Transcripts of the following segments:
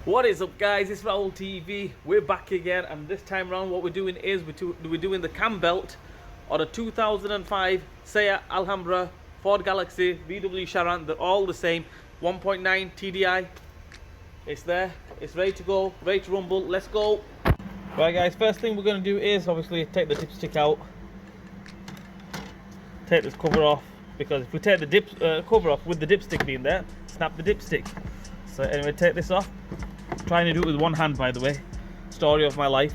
What is up, guys? It's Raul TV. We're back again, and this time around what we're doing is we're doing the Cambelt or the 2005 Seat Alhambra, Ford Galaxy, VW Sharan. They're all the same. 1.9 TDI. It's there. It's ready to go. Ready to rumble. Let's go. Right, guys. First thing we're going to do is obviously take the dipstick out. Take this cover off, because if we take the cover off with the dipstick being there, snap the dipstick. So anyway, take this off. Trying to do it with one hand, by the way. Story of my life.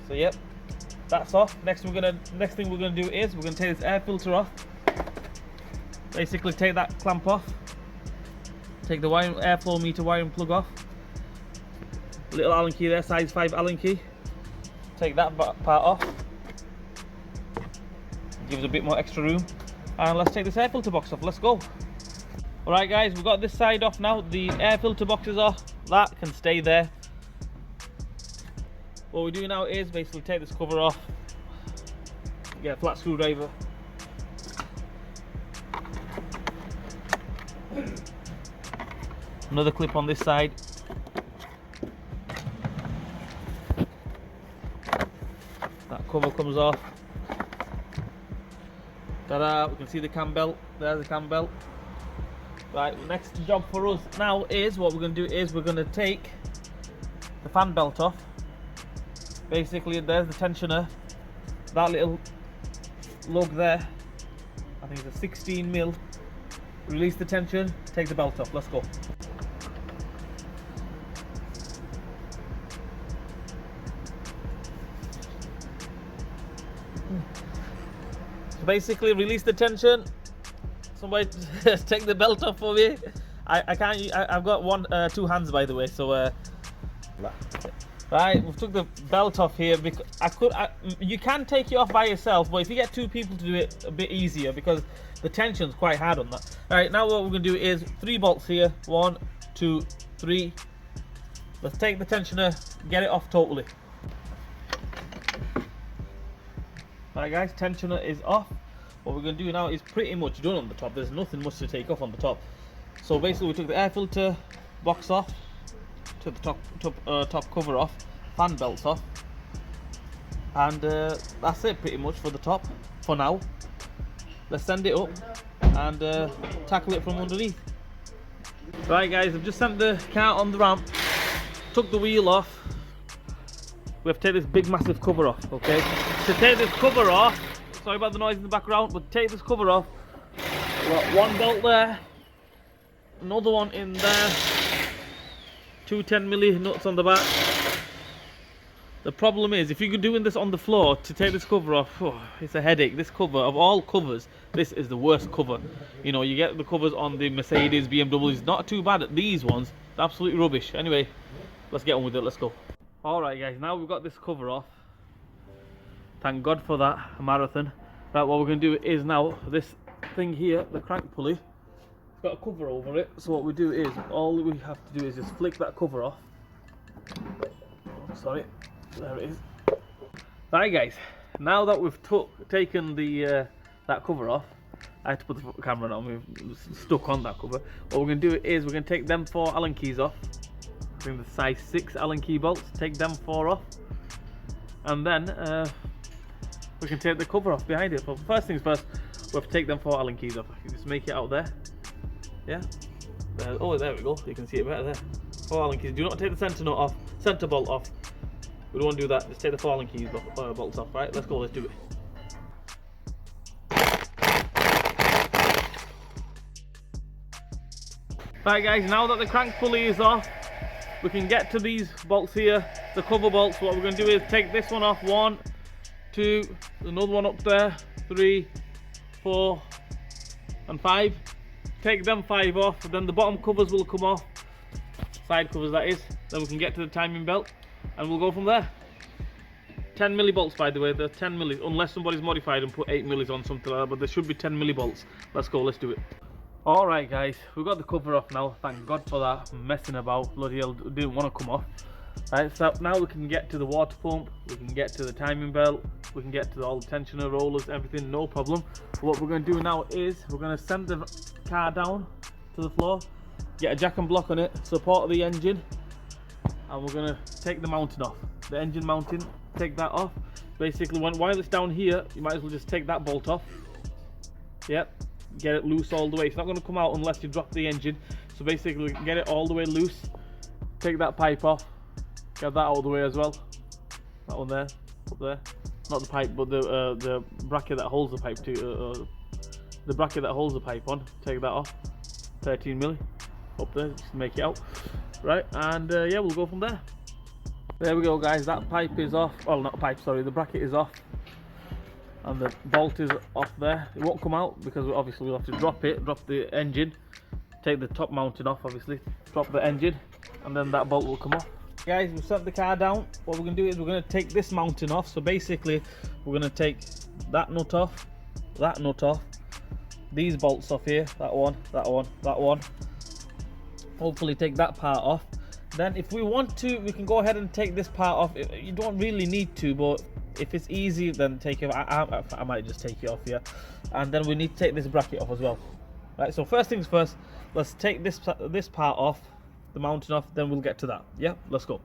So yep, that's off. Next thing we're gonna do is we're gonna take this air filter off. Basically, take that clamp off. Take the airflow meter wiring plug off. Little Allen key there, size 5 Allen key. Take that part off. Gives a bit more extra room. And let's take this air filter box off. Let's go. Alright, guys, we've got this side off now. The air filter box is off. That can stay there. What we do now is basically take this cover off. Get a flat screwdriver. Another clip on this side. That cover comes off. Ta-da! We can see the Cambelt. There's the Cambelt. Right, next job for us now is what we're going to do is we're going to take the fan belt off. Basically, there's the tensioner. That little lug there, I think it's a 16mm. Release the tension, take the belt off. Let's go. So basically, release the tension. Somebody take the belt off for me. I can't. I've got two hands, by the way. So right, we've took the belt off here because you can take it off by yourself, but if you get two people to do it, a bit easier because the tension's quite hard on that. All right, now what we're gonna do is 3 bolts here. 1, 2, 3. Let's take the tensioner, get it off totally. All right, guys, tensioner is off. What we're going to do now is pretty much done on the top. There's nothing much to take off on the top. So basically we took the air filter box off, took the top cover off, fan belts off, and that's it pretty much for the top for now. Let's send it up and tackle it from underneath. Right, guys, I've just sent the car on the ramp, took the wheel off. We have to take this big massive cover off, okay? To take this cover off, sorry about the noise in the background, but take this cover off. We've got one bolt there, another one in there, 2 10mm nuts on the back. The problem is, if you're doing this on the floor, to take this cover off, it's a headache. This cover, of all covers, this is the worst cover. You know, you get the covers on the Mercedes, BMWs, not too bad. These ones, absolutely rubbish. Anyway, let's get on with it, let's go. Alright, guys, now we've got this cover off. Thank God for that, a marathon. Right, what we're going to do is now, this thing here, the crank pulley, it's got a cover over it. So what we do is, all we have to do is just flick that cover off. Oh, sorry, there it is. Right, guys, now that we've taken the that cover off, I had to put the camera on, we've stuck on that cover. What we're going to do is, we're going to take them 4 Allen keys off. Bring the size 6 Allen key bolts, take them 4 off. And then, we can take the cover off behind it. But first things first, we have to take them 4 Allen keys off. You just make it out there. Yeah. Oh, there we go. You can see it better there. 4 Allen keys. Do not take the center nut off, center bolt off. We don't want to do that. Just take the 4 Allen keys bolts off. Right. Let's go. Let's do it. Right, guys. Now that the crank pulley is off, we can get to these bolts here, the cover bolts. What we're going to do is take this one off. 1, 2, another one up there, 3, 4 and 5. Take them 5 off, then the bottom covers will come off, side covers that is. Then we can get to the timing belt and we'll go from there. 10mm bolts, by the way. They're 10mm, unless somebody's modified and put 8mm on, something like that, but there should be 10mm bolts. Let's go, let's do it. Alright, guys, we've got the cover off now. Thank God for that. I'm messing about, bloody hell, didn't want to come off. Right, so now we can get to the water pump, we can get to the timing belt, we can get to all the tensioner rollers, everything, no problem. But what we're going to do now is we're going to send the car down to the floor, get a jack and block on it, support the engine, and we're gonna take the mounting off, the engine mounting. Take that off. Basically, while it's down here, you might as well just take that bolt off. Yep, get it loose all the way. It's not going to come out unless you drop the engine. So basically, get it all the way loose. Take that pipe off. Get that out of the way as well. That one there, up there. Not the pipe, but the bracket that holds the pipe to the bracket that holds the pipe on. Take that off. 13mm up there, just to make it out. Right, and yeah, we'll go from there. There we go, guys. That pipe is off. Well, not pipe, sorry. The bracket is off, and the bolt is off there. It won't come out because obviously we'll have to drop it, drop the engine, take the top mounting off, obviously, drop the engine, and then that bolt will come off. Guys, we've set the car down. What we're going to do is we're going to take this mounting off. So basically, we're going to take that nut off, these bolts off here, that one, that one, that one. Hopefully, take that part off. Then if we want to, we can go ahead and take this part off. You don't really need to, but if it's easy, then take it off. I might just take it off here. And then we need to take this bracket off as well. Right, so first things first, let's take this part off, the mounting off, then we'll get to that. Yeah, let's go.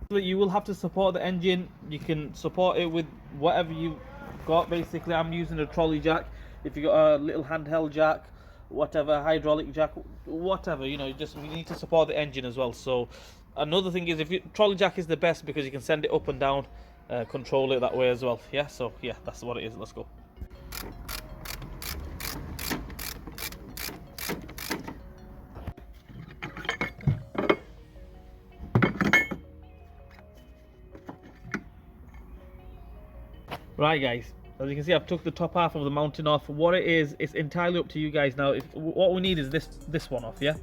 You will have to support the engine. You can support it with whatever you've got. Basically, I'm using a trolley jack. If you got a little handheld jack, whatever, hydraulic jack, whatever, you know, you need to support the engine as well. So another thing is, if you trolley jack is the best because you can send it up and down, control it that way as well. Yeah, so yeah, that's what it is. Let's go. Right, guys, as you can see, I've took the top half of the mounting off. What it is, it's entirely up to you guys now. What we need is this one off, yeah,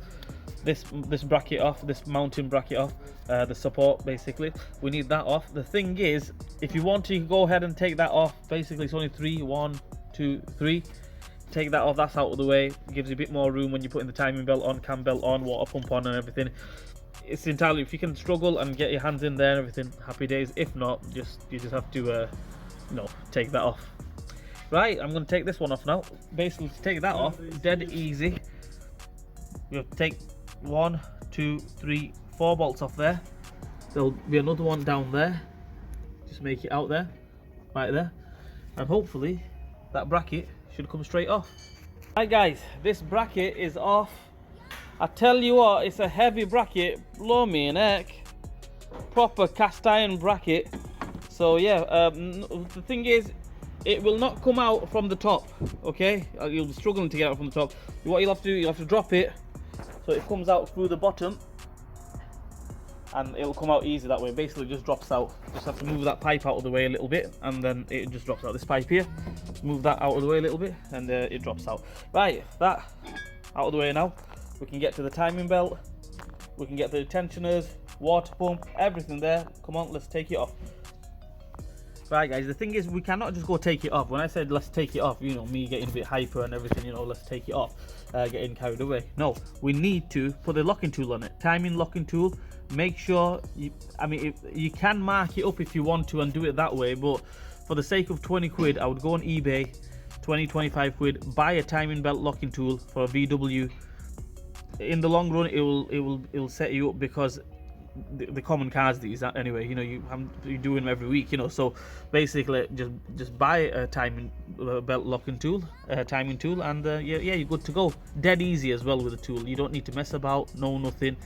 this bracket off, this mounting bracket off, the support, basically. We need that off. The thing is, if you want to, you can go ahead and take that off. Basically, it's only 3, 1, 2, 3. Take that off. That's out of the way. Gives you a bit more room when you're putting the timing belt on, cam belt on, water pump on, and everything. It's entirely, if you can struggle and get your hands in there and everything, happy days. If not, you just have to take that off. Right, I'm going to take this one off now. Basically, to take that off, dead easy. We'll take 1, 2, 3, 4 bolts off there. There'll be another one down there. Just make it out there, right there, and hopefully that bracket should come straight off. Right, guys, this bracket is off. I tell you what, it's a heavy bracket. Blow me an neck. Proper cast iron bracket. So yeah, the thing is, it will not come out from the top, okay? You'll be struggling to get out from the top. What you'll have to do, you'll have to drop it so it comes out through the bottom, and it'll come out easy that way. Basically, just drops out. Just have to move that pipe out of the way a little bit, and then it just drops out. This pipe here, move that out of the way a little bit, and it drops out. Right, that out of the way now. We can get to the timing belt. We can get the tensioners, water pump, everything there. Come on, let's take it off. Right, guys, the thing is, we cannot just go take it off. When I said let's take it off, you know, me getting a bit hyper and everything, you know, let's take it off, getting carried away. No, we need to put the locking tool on it, timing locking tool. Make sure you can mark it up if you want to and do it that way, but for the sake of 20 quid, I would go on eBay, 20-25 quid, buy a timing belt locking tool for a VW. In the long run, it will set you up, because the common cars these anyway, you know, you do them every week, you know. So basically, just buy a timing belt locking tool, timing tool, and yeah, you're good to go. Dead easy as well with the tool. You don't need to mess about, no nothing,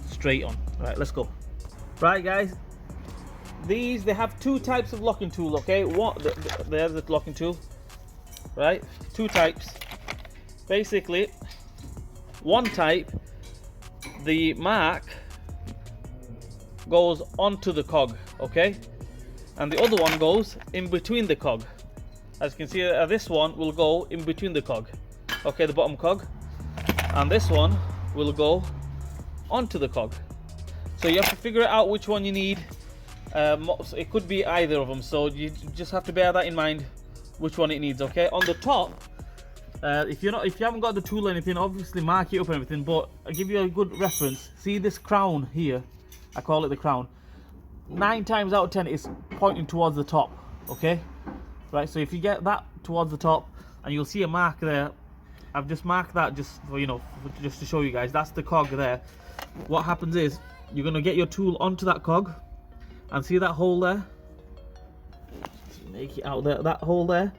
straight on. Right, let's go. Right, guys, they have 2 types of locking tool. Okay, there's the locking tool. Right, 2 types. Basically, one type, the mark goes onto the cog, okay, and the other one goes in between the cog. As you can see, this one will go in between the cog, okay, the bottom cog, and this one will go onto the cog. So you have to figure out which one you need. It could be either of them, so you just have to bear that in mind, which one it needs. Okay, on the top, if you haven't got the tool or anything, obviously mark it up and everything, but I'll give you a good reference. See this crown here? I call it the crown. 9 times out of 10 it's pointing towards the top, okay? Right, so if you get that towards the top, and you'll see a mark there. I've just marked that just for, you know, just to show you guys. That's the cog there. What happens is, you're going to get your tool onto that cog, and see that hole there? Make it out there, that hole there.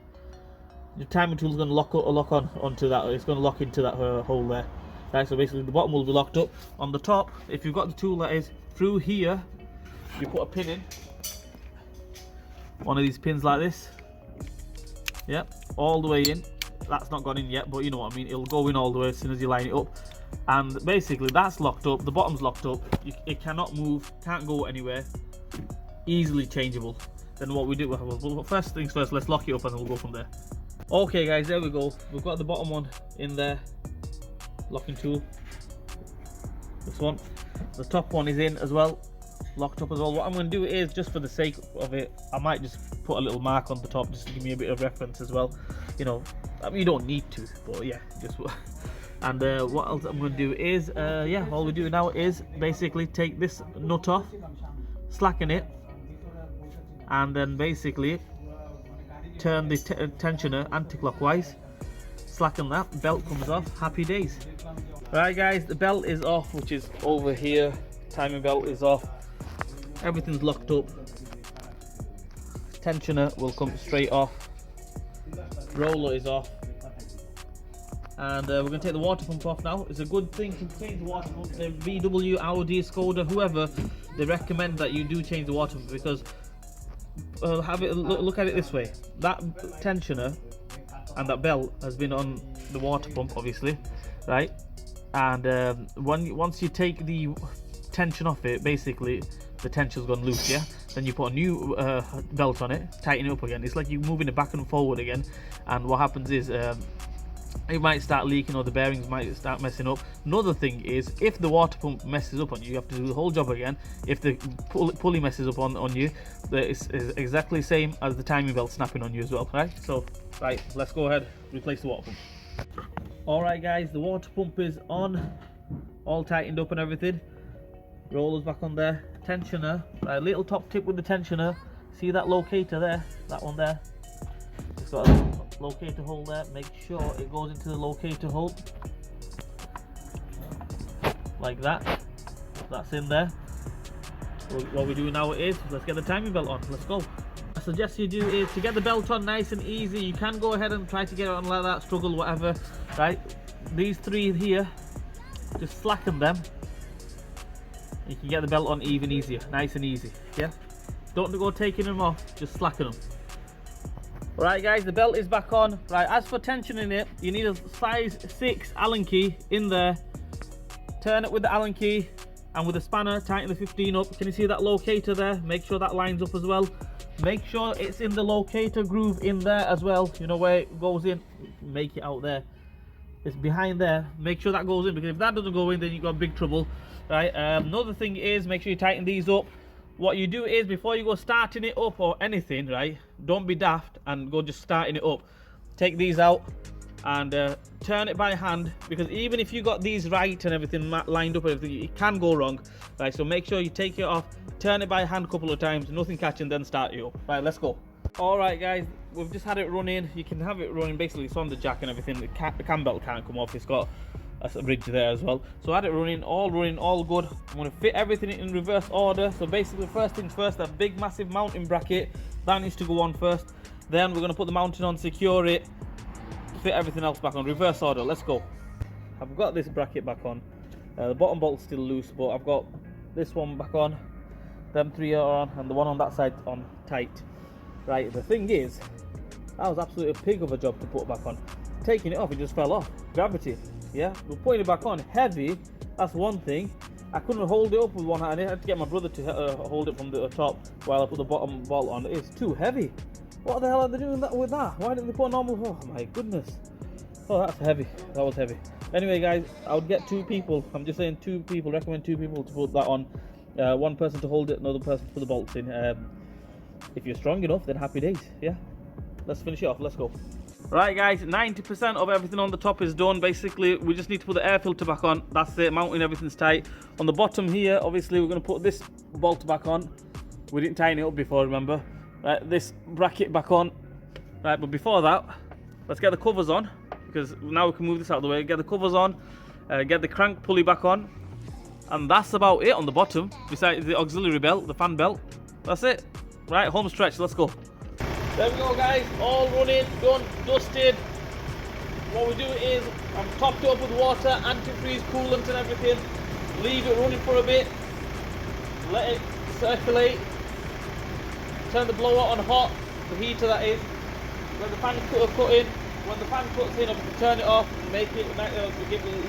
Your timing tool is going to lock on onto that. It's going to lock into that hole there. Right, so basically the bottom will be locked up. On the top, if you've got the tool that is through here, you put a pin in. One of these pins like this. Yep, all the way in. That's not gone in yet, but you know what I mean. It'll go in all the way as soon as you line it up. And basically that's locked up. The bottom's locked up. It cannot move, can't go anywhere. Easily changeable. Then what we do, well, first things first, let's lock it up and then we'll go from there. Okay guys, there we go. We've got the bottom one in there. Locking tool. This one. The top one is in as well. Locked up as well. What I'm going to do is, just for the sake of it, I might just put a little mark on the top just to give me a bit of reference as well. You know, I mean, you don't need to, but yeah, just. And what else I'm going to do is, yeah, all we do now is basically take this nut off, slacken it, and then basically turn the tensioner anti-clockwise, slacken that, belt comes off, happy days. Right guys, the belt is off, which is over here. Timing belt is off, everything's locked up, tensioner will come straight off, roller is off, and we're going to take the water pump off now. It's a good thing to change the water pump. The VW, Audi, Skoda, whoever, they recommend that you do change the water pump, because have it look at it this way. That tensioner and that belt has been on the water pump, obviously, right? And once you take the tension off it, basically the tension's gone loose, yeah? Then you put a new belt on it, tighten it up again. It's like you're moving it back and forward again, and what happens is it might start leaking, or the bearings might start messing up. Another thing is, if the water pump messes up on you, you have to do the whole job again. If the pulley messes up on you, it's exactly the same as the timing belt snapping on you as well, right? So, right, let's go ahead, replace the water pump. Alright guys, the water pump is on, all tightened up and everything. Rollers back on there. Tensioner, right, little top tip with the tensioner. See that locator there? That one there? It's got a locator hole there. Make sure it goes into the locator hole. Like that. That's in there. So what we do now is, let's get the timing belt on. Let's go. I suggest you do is, to get the belt on nice and easy, you can go ahead and try to get it on like that, struggle, whatever, right? These three here, just slacken them. You can get the belt on even easier, nice and easy, yeah? Don't go taking them off, just slacken them. Alright guys, the belt is back on. Right, as for tensioning it, you need a size 6 Allen key in there. Turn it with the Allen key, and with the spanner, tighten the 15 up. Can you see that locator there? Make sure that lines up as well. Make sure it's in the locator groove in there as well. You know where it goes in, make it out there. It's behind there. Make sure that goes in, because if that doesn't go in, then you've got big trouble. Right, another thing is, make sure you tighten these up. What you do is, before you go starting it up or anything, right, don't be daft and go just starting it up. Take these out and turn it by hand, because even if you got these right and everything lined up and everything, it can go wrong, right? So make sure you take it off, turn it by hand a couple of times, nothing catching, then start it up. Right, let's go. All right guys, we've just had it running. You can have it running, basically it's on the jack and everything. The Cambelt can't come off, it's got a bridge there as well. So I had it running, all good. I'm going to fit everything in reverse order. So basically, first things first, that big massive mounting bracket, that needs to go on first. Then we're going to put the mounting on, secure it, fit everything else back on, reverse order. Let's go. I've got this bracket back on. The bottom bolt's still loose, but I've got this one back on. Them three are on, and the one on that side on tight. Right, the thing is, that was absolutely a pig of a job to put back on. Taking it off, it just fell off. Gravity. Yeah, we're putting it back on heavy. That's one thing. I couldn't hold it up with one hand. I had to get my brother to hold it from the top while I put the bottom bolt on. It's too heavy. What the hell are they doing with that? Why didn't they put a normal? Oh my goodness. Oh, that's heavy. That was heavy. Anyway, guys, I would get 2 people. I'm just saying 2 people. Recommend 2 people to put that on. One person to hold it, another person to put the bolts in. If you're strong enough, then happy days. Yeah. Let's finish it off. Let's go. Right guys, 90% of everything on the top is done. Basically, we just need to put the air filter back on. That's it, mounting, everything's tight. On the bottom here, obviously, we're going to put this bolt back on. We didn't tighten it up before, remember? Right, this bracket back on. Right, but before that, let's get the covers on, because now we can move this out of the way. Get the covers on, get the crank pulley back on, And that's about it on the bottom, besides the auxiliary belt, the fan belt. That's it. Right, home stretch, let's go. There we go guys, all running, done, dusted. What we do is, I'm topped it up with water, antifreeze, coolant and everything. Leave it running for a bit. Let it circulate. Turn the blower on hot, the heater that is. When the fan cut in, when the fan cuts in, obviously turn it off, make it,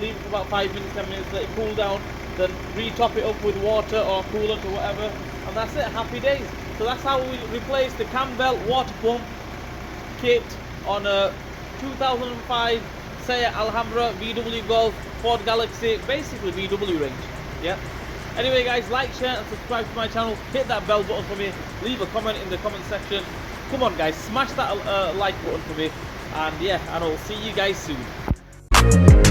leave it for about 5 minutes, 10 minutes, let it cool down, then re-top it up with water or coolant or whatever, and that's it, happy days. So that's how we replace the Cambelt water pump kit on a 2005 Seat Alhambra, VW Golf, Ford Galaxy, basically VW range. Yeah. Anyway guys, like, share and subscribe to my channel, hit that bell button for me, leave a comment in the comment section. Come on guys, smash that like button for me, and yeah, and I'll see you guys soon.